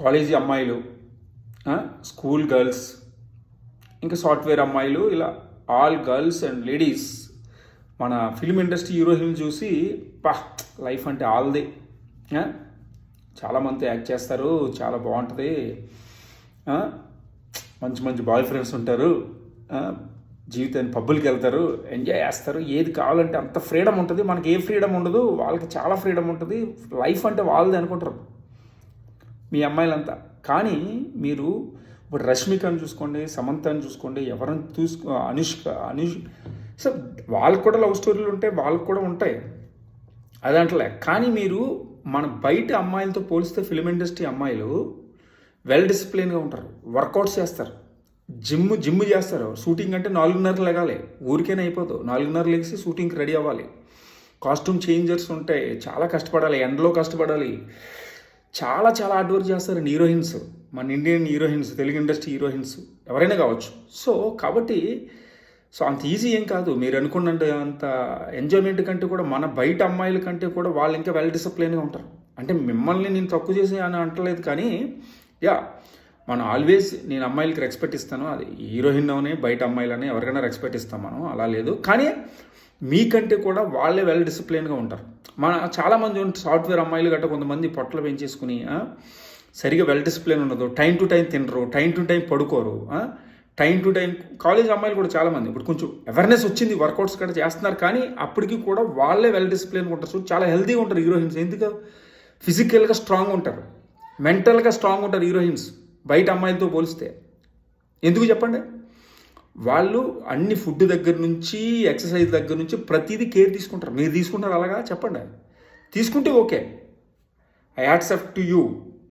College అమ్మాయిలు, school girls, ఇంకా software అమ్మాయిలు, ఇలా ఆల్ గర్ల్స్ అండ్ లేడీస్ మన ఫిల్మ్ ఇండస్ట్రీ హీరోయిన్ చూసి లైఫ్ అంటే ఆల్దే, చాలామంది యాక్ట్ చేస్తారు, చాలా బాగుంటుంది, మంచి మంచి బాయ్ ఫ్రెండ్స్ ఉంటారు, జీవితాన్ని పబ్బులకి వెళ్తారు, ఎంజాయ్ చేస్తారు, ఏది కావాలంటే అంత ఫ్రీడమ్ ఉంటుంది. మనకి ఏ ఫ్రీడమ్ ఉండదు, వాళ్ళకి చాలా ఫ్రీడమ్ ఉంటుంది. లైఫ్ అంటే వాళ్ళది అనుకుంటారు మీ అమ్మాయిలంతా. కానీ మీరు ఇప్పుడు రష్మికని చూసుకోండి, సమంతని చూసుకోండి, ఎవరిని అనుష్ సో వాళ్ళకు కూడా లవ్ స్టోరీలు ఉంటాయి, వాళ్ళకు కూడా ఉంటాయి, అదంటలే. కానీ మీరు మన బయట అమ్మాయిలతో పోలిస్తే ఫిల్మ్ ఇండస్ట్రీ అమ్మాయిలు వెల్ డిసిప్లిన్గా ఉంటారు, వర్కౌట్స్ చేస్తారు, జిమ్ చేస్తారు. షూటింగ్ అంటే 4:30 లెగాలి, ఊరికేనే అయిపోదు. 4:30 లెగిసి షూటింగ్కి రెడీ అవ్వాలి, కాస్ట్యూమ్ చేంజర్స్ ఉంటాయి, చాలా కష్టపడాలి, ఎండలో కష్టపడాలి, చాలా చాలా హార్డ్ వర్క్ చేస్తారు హీరోయిన్స్, మన Indian heroines, Telugu industry heroines ఎవరైనా కావచ్చు. కాబట్టి అంత ఈజీ ఏం కాదు. మీరు అనుకున్నంత అంత ఎంజాయ్మెంట్ కంటే కూడా మన బయట అమ్మాయిల కంటే కూడా వాళ్ళు ఇంకా వెల్ డిసిప్లిన్గా ఉంటారు. అంటే మిమ్మల్ని నేను తక్కువ చేసి అని అంటలేదు, కానీ మనం ఆల్వేస్ నేను అమ్మాయిలకి రెస్పెక్ట్ ఇస్తాను. అది హీరోయిన్ అవని బయట అమ్మాయిలని ఎవరికైనా రెస్పెక్ట్ ఇస్తాం మనం, అలా లేదు. కానీ మీకంటే కూడా వాళ్ళే వెల్ డిసిప్లిన్గా ఉంటారు. చాలామంది సాఫ్ట్వేర్ అమ్మాయిలు గట్రా కొంతమంది పొట్టలు పెంచేసుకుని సరిగా వెల్ డిసిప్లిన్ ఉండదు, టైం టు టైం తినరు, టైం టు టైం పడుకోరు, టైం టు టైం. కాలేజ్ అమ్మాయిలు కూడా చాలామంది ఇప్పుడు కొంచెం అవేర్నెస్ వచ్చింది, వర్కౌట్స్ కూడా చేస్తున్నారు, కానీ అప్పటికి కూడా వాళ్ళే వెల్ డిసిప్లిన్గా ఉంటారు. సో చాలా హెల్తీగా ఉంటారు హీరోయిన్స్. ఎందుకు? ఫిజికల్గా స్ట్రాంగ్ ఉంటారు, మెంటల్గా స్ట్రాంగ్ ఉంటారు హీరోయిన్స్ బయట అమ్మాయిలతో పోలిస్తే. ఎందుకు చెప్పండి? వాళ్ళు అన్ని ఫుడ్ దగ్గర నుంచి ఎక్సర్సైజ్ దగ్గర నుంచి ప్రతిదీ కేర్ తీసుకుంటారు. మీరు తీసుకుంటారు అలాగా? చెప్పండి. తీసుకుంటే okay, I accept to you.